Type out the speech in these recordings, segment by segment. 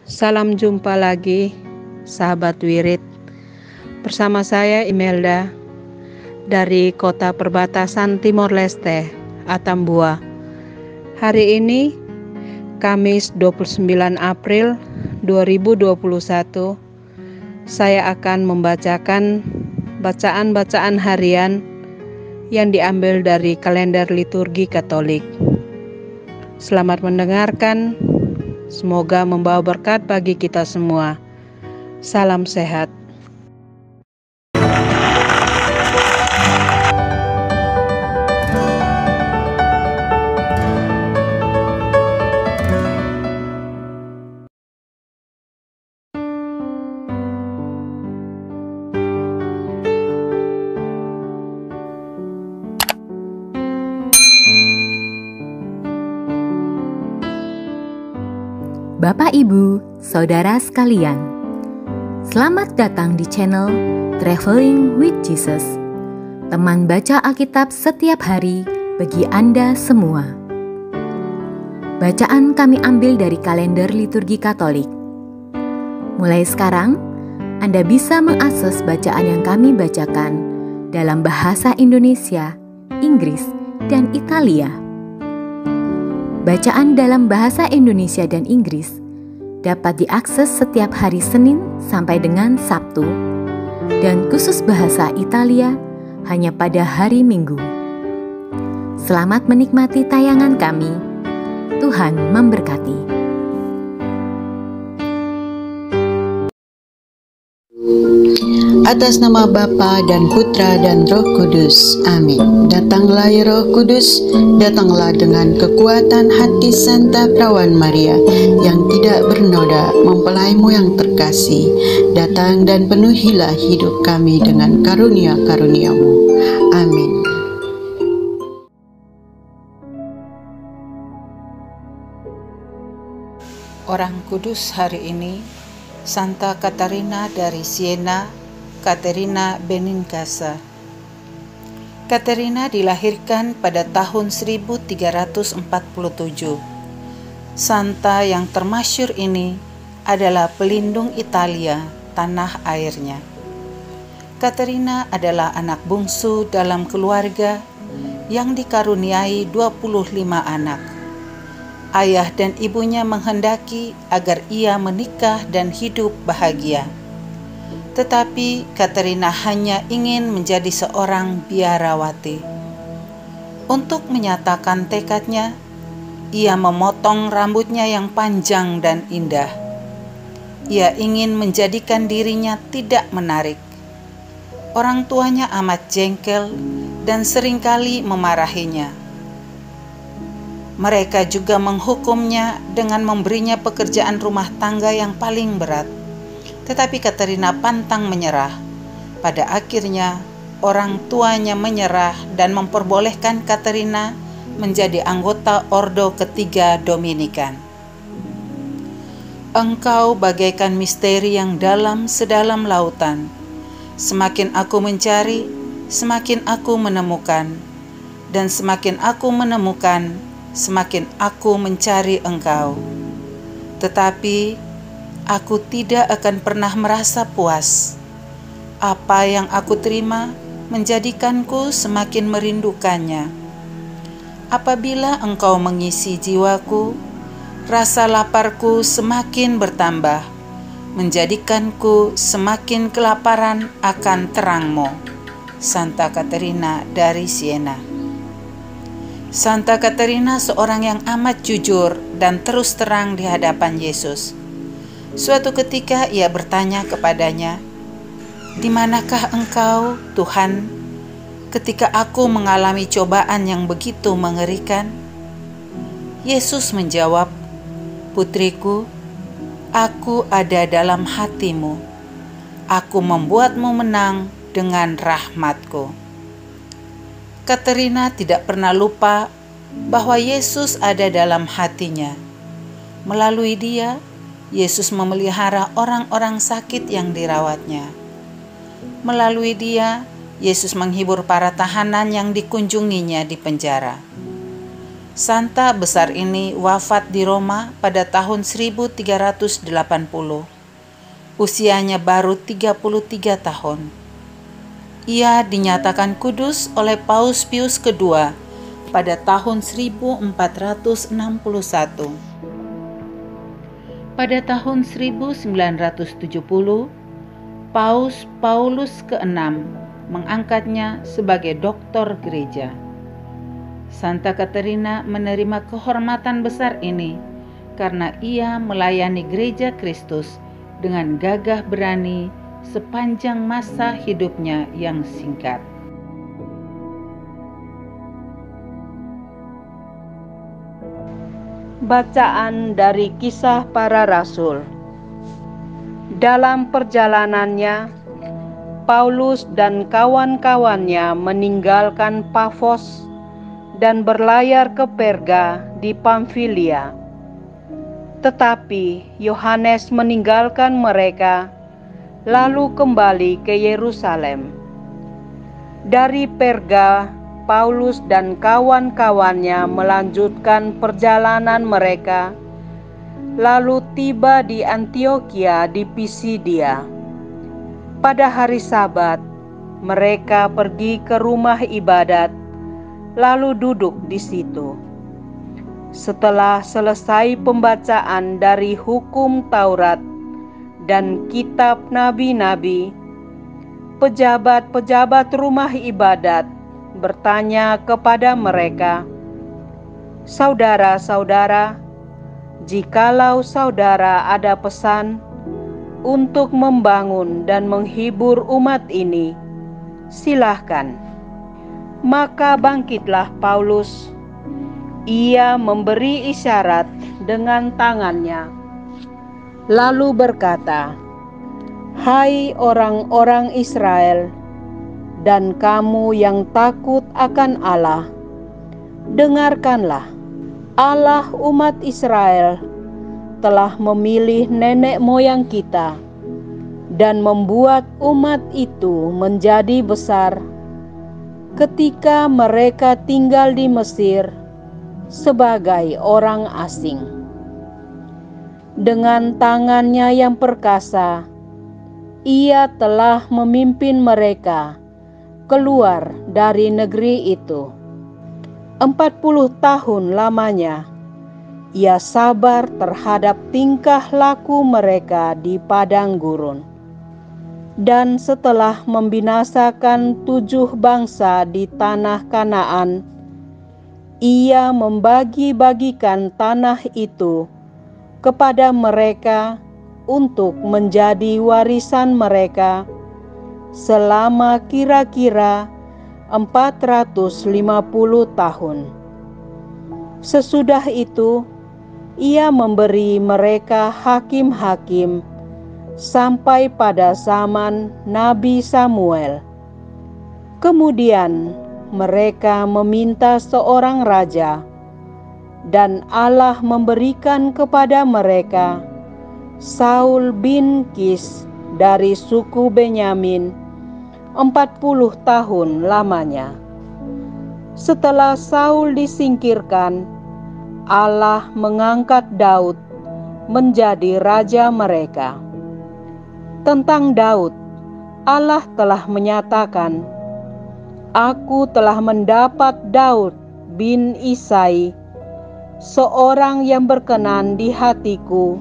Salam jumpa lagi, sahabat Wirid. Bersama saya Imelda dari kota perbatasan Timor Leste, Atambua. Hari ini, Kamis 29 April 2021, saya akan membacakan bacaan-bacaan harian yang diambil dari kalender liturgi Katolik. Selamat mendengarkan. Semoga membawa berkat bagi kita semua. Salam sehat. Bapak, Ibu, Saudara sekalian, selamat datang di channel Traveling with Jesus, teman baca Alkitab setiap hari bagi Anda semua. Bacaan kami ambil dari kalender liturgi Katolik. Mulai sekarang, Anda bisa mengakses bacaan yang kami bacakan dalam bahasa Indonesia, Inggris, dan Italia. Bacaan dalam bahasa Indonesia dan Inggris dapat diakses setiap hari Senin sampai dengan Sabtu, dan khusus bahasa Italia hanya pada hari Minggu. Selamat menikmati tayangan kami. Tuhan memberkati. Atas nama Bapa dan Putra dan Roh Kudus. Amin. Datanglah ya Roh Kudus, datanglah dengan kekuatan hati Santa Perawan Maria yang tidak bernoda, mempelaimu yang terkasih. Datang dan penuhilah hidup kami dengan karunia-karuniamu. Amin. Orang kudus hari ini, Santa Katarina dari Siena, Caterina Benincasa. Caterina dilahirkan pada tahun 1347. Santa yang termasyhur ini adalah pelindung Italia, tanah airnya. Caterina adalah anak bungsu dalam keluarga yang dikaruniai 25 anak. Ayah dan ibunya menghendaki agar ia menikah dan hidup bahagia. Tetapi Caterina hanya ingin menjadi seorang biarawati. Untuk menyatakan tekadnya, ia memotong rambutnya yang panjang dan indah. Ia ingin menjadikan dirinya tidak menarik. Orang tuanya amat jengkel dan seringkali memarahinya. Mereka juga menghukumnya dengan memberinya pekerjaan rumah tangga yang paling berat. Tetapi Caterina pantang menyerah. Pada akhirnya, orang tuanya menyerah dan memperbolehkan Caterina menjadi anggota Ordo ketiga Dominikan. Engkau bagaikan misteri yang dalam sedalam lautan. Semakin aku mencari, semakin aku menemukan. Dan semakin aku menemukan, semakin aku mencari engkau. Tetapi aku tidak akan pernah merasa puas. Apa yang aku terima menjadikanku semakin merindukannya. Apabila engkau mengisi jiwaku, rasa laparku semakin bertambah, menjadikanku semakin kelaparan akan terangmu. Santa Caterina dari Siena. Santa Caterina seorang yang amat jujur dan terus terang di hadapan Yesus. Suatu ketika ia bertanya kepadanya, "Di manakah engkau, Tuhan, ketika aku mengalami cobaan yang begitu mengerikan?" Yesus menjawab, "Putriku, aku ada dalam hatimu. Aku membuatmu menang dengan rahmatku." Caterina tidak pernah lupa bahwa Yesus ada dalam hatinya. Melalui dia, Yesus memelihara orang-orang sakit yang dirawatnya. Melalui dia, Yesus menghibur para tahanan yang dikunjunginya di penjara. Santa besar ini wafat di Roma pada tahun 1380. Usianya baru 33 tahun. Ia dinyatakan kudus oleh Paus Pius kedua pada tahun 1461. Pada tahun 1970, Paus Paulus ke-6 mengangkatnya sebagai doktor gereja. Santa Katerina menerima kehormatan besar ini karena ia melayani gereja Kristus dengan gagah berani sepanjang masa hidupnya yang singkat. Bacaan dari Kisah Para Rasul. Dalam perjalanannya, Paulus dan kawan-kawannya meninggalkan Pafos dan berlayar ke Perga di Pamfilia. Tetapi Yohanes meninggalkan mereka, lalu kembali ke Yerusalem. Dari Perga, Paulus dan kawan-kawannya melanjutkan perjalanan mereka, lalu tiba di Antiokhia di Pisidia. Pada hari Sabat, mereka pergi ke rumah ibadat, lalu duduk di situ. Setelah selesai pembacaan dari hukum Taurat dan kitab nabi-nabi, pejabat-pejabat rumah ibadat bertanya kepada mereka, "Saudara-saudara, jikalau saudara ada pesan untuk membangun dan menghibur umat ini, silahkan." Maka bangkitlah Paulus. Ia memberi isyarat dengan tangannya, lalu berkata, "Hai orang-orang Israel, dan kamu yang takut akan Allah, dengarkanlah. Allah umat Israel telah memilih nenek moyang kita dan membuat umat itu menjadi besar ketika mereka tinggal di Mesir sebagai orang asing. Dengan tangannya yang perkasa, ia telah memimpin mereka keluar dari negeri itu. 40 tahun lamanya, ia sabar terhadap tingkah laku mereka di padang gurun. Dan setelah membinasakan 7 bangsa di tanah Kanaan, ia membagi-bagikan tanah itu kepada mereka untuk menjadi warisan mereka selama kira-kira 450 tahun. Sesudah itu, ia memberi mereka hakim-hakim sampai pada zaman Nabi Samuel. Kemudian mereka meminta seorang raja, dan Allah memberikan kepada mereka Saul bin Kis dari suku Benyamin 40 tahun lamanya. Setelah Saul disingkirkan, Allah mengangkat Daud menjadi raja mereka. Tentang Daud, Allah telah menyatakan, "Aku telah mendapat Daud bin Isai, seorang yang berkenan di hatiku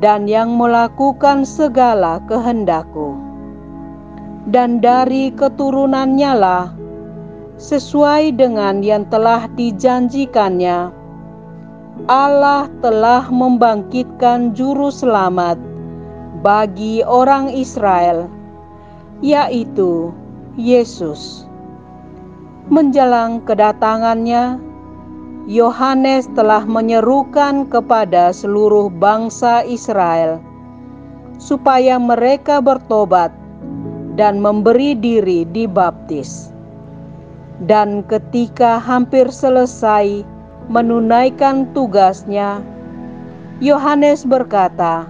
dan yang melakukan segala kehendakku. Dan dari keturunannya lah, sesuai dengan yang telah dijanjikannya, Allah telah membangkitkan juru selamat bagi orang Israel, yaitu Yesus." Menjelang kedatangannya, Yohanes telah menyerukan kepada seluruh bangsa Israel supaya mereka bertobat dan memberi diri dibaptis. Dan ketika hampir selesai menunaikan tugasnya, Yohanes berkata,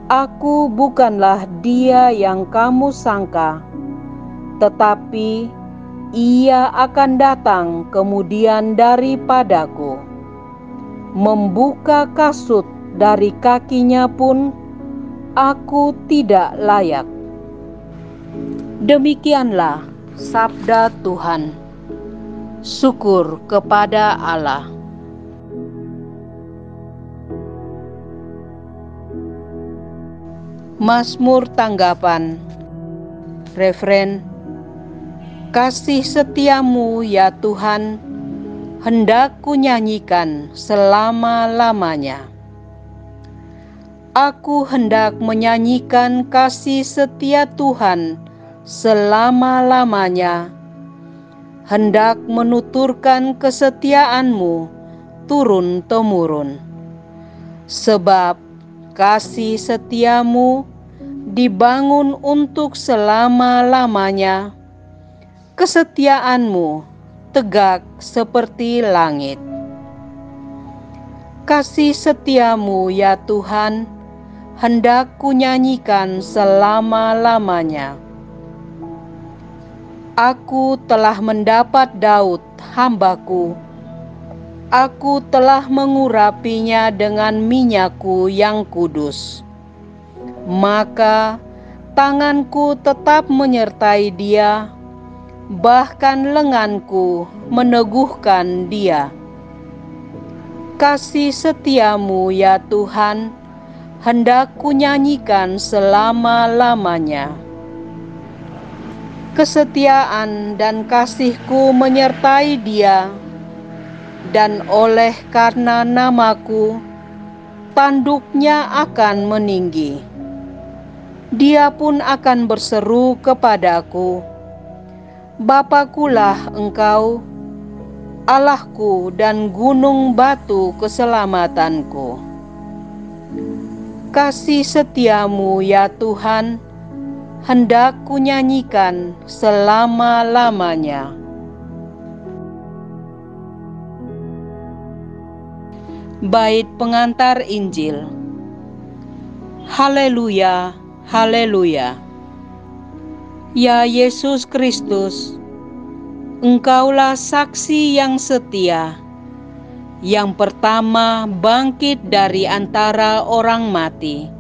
"Aku bukanlah dia yang kamu sangka, tetapi Ia akan datang kemudian daripadaku. Membuka kasut dari kakinya pun aku tidak layak. Demikianlah sabda Tuhan. Syukur kepada Allah. Mazmur tanggapan. Refren. Kasih setiamu ya Tuhan, hendak kunyanyikan selama-lamanya. Aku hendak menyanyikan kasih setia Tuhan selama-lamanya, hendak menuturkan kesetiaan-Mu turun-temurun. Sebab kasih setiamu dibangun untuk selama-lamanya, kesetiaan-Mu tegak seperti langit. Kasih setiamu ya Tuhan, hendak kunyanyikan selama-lamanya. Aku telah mendapat Daud, hambaku. Aku telah mengurapinya dengan minyak-Ku yang kudus. Maka tanganku tetap menyertai dia, bahkan lenganku meneguhkan dia. Kasih setiamu ya Tuhan, hendak kunyanyikan selama-lamanya. Kesetiaan dan kasih-Ku menyertai dia, dan oleh karena nama-Ku, tanduknya akan meninggi. Dia pun akan berseru kepadaku, Bapakulah Engkau, Allahku dan gunung batu keselamatanku. Kasih setiamu ya Tuhan, hendak kunyanyikan selama-lamanya. Bait pengantar Injil. Haleluya, haleluya. Ya Yesus Kristus, Engkaulah saksi yang setia, yang pertama bangkit dari antara orang mati.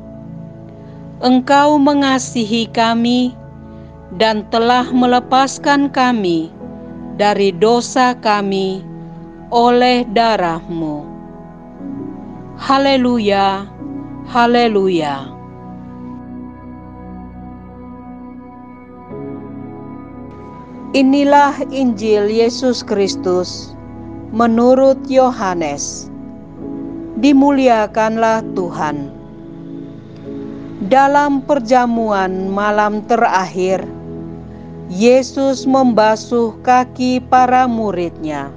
Engkau mengasihi kami dan telah melepaskan kami dari dosa kami oleh darah-Mu. Haleluya, haleluya. Inilah Injil Yesus Kristus menurut Yohanes. Dimuliakanlah Tuhan. Dalam perjamuan malam terakhir, Yesus membasuh kaki para murid-Nya.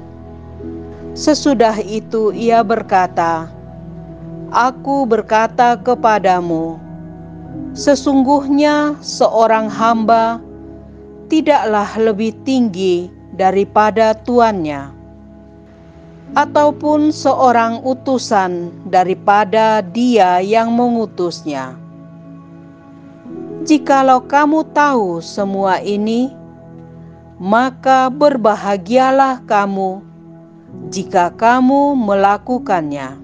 Sesudah itu Ia berkata, Aku berkata kepadamu, sesungguhnya seorang hamba tidaklah lebih tinggi daripada tuannya, ataupun seorang utusan daripada dia yang mengutusnya. Jikalau kamu tahu semua ini, maka berbahagialah kamu jika kamu melakukannya.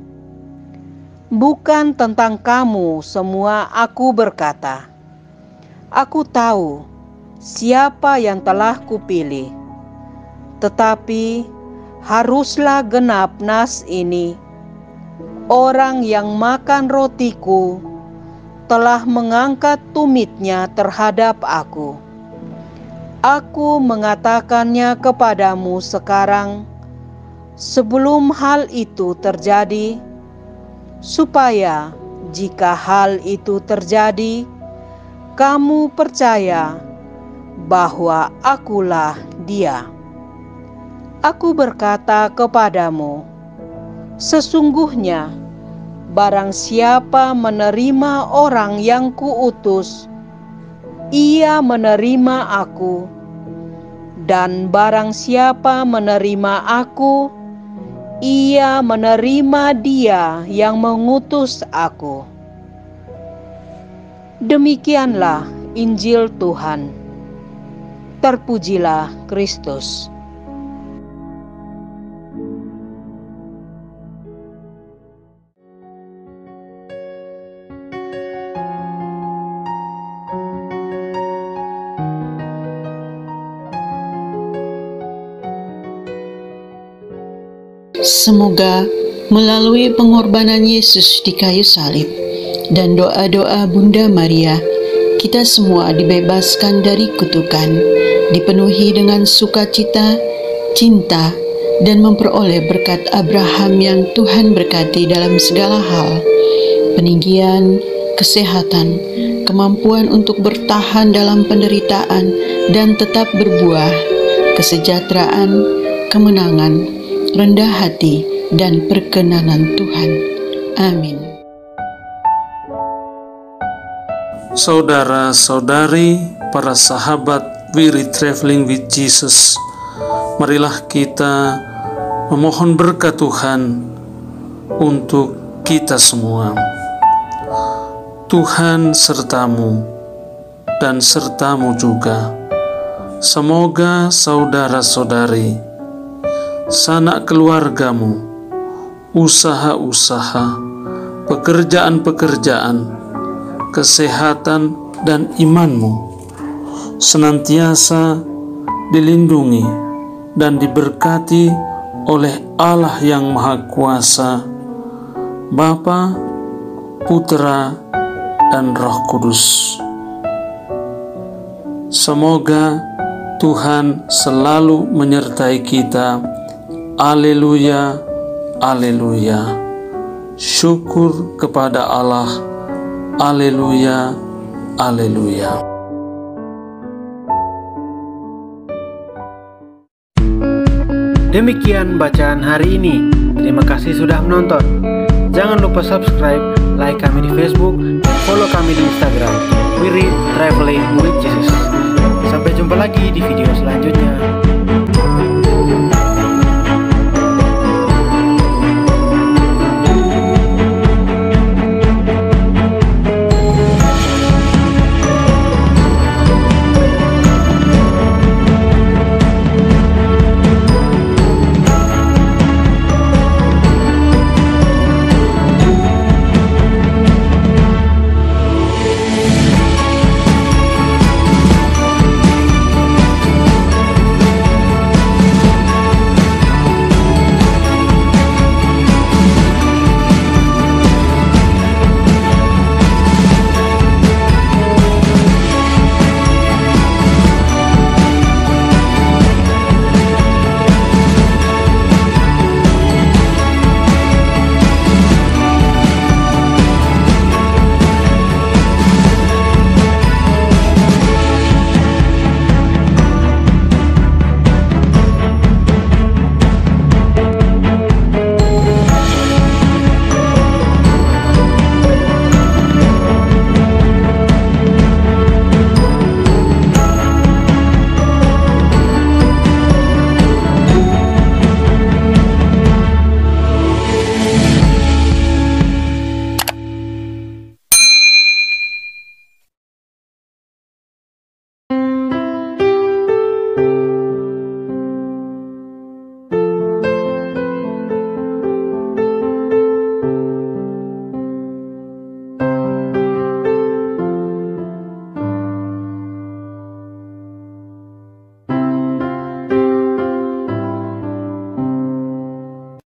Bukan tentang kamu semua aku berkata. Aku tahu siapa yang telah kupilih, tetapi haruslah genap nas ini. Orang yang makan rotiku telah mengangkat tumitnya terhadap aku. Aku mengatakannya kepadamu sekarang, sebelum hal itu terjadi, supaya jika hal itu terjadi, kamu percaya bahwa akulah Dia. Aku berkata kepadamu, sesungguhnya barang siapa menerima orang yang kuutus, ia menerima aku, dan barang siapa menerima aku, ia menerima Dia yang mengutus aku. Demikianlah Injil Tuhan. Terpujilah Kristus. Semoga melalui pengorbanan Yesus di kayu salib dan doa-doa Bunda Maria, kita semua dibebaskan dari kutukan, dipenuhi dengan sukacita, cinta, dan memperoleh berkat Abraham yang Tuhan berkati dalam segala hal, peninggian, kesehatan, kemampuan untuk bertahan dalam penderitaan dan tetap berbuah, kesejahteraan, kemenangan, rendah hati, dan perkenanan Tuhan. Amin. Saudara-saudari, para sahabat We Traveling with Jesus, marilah kita memohon berkat Tuhan untuk kita semua. Tuhan sertamu dan sertamu juga. Semoga saudara-saudari, sanak keluargamu, usaha-usaha, pekerjaan-pekerjaan, kesehatan dan imanmu senantiasa dilindungi dan diberkati oleh Allah yang Maha Kuasa, Bapa, Putra, dan Roh Kudus. Semoga Tuhan selalu menyertai kita. Haleluya, haleluya. Syukur kepada Allah. Haleluya, haleluya. Demikian bacaan hari ini. Terima kasih sudah menonton. Jangan lupa subscribe, like kami di Facebook, dan follow kami di Instagram. We Traveling with Jesus. Sampai jumpa lagi di video selanjutnya.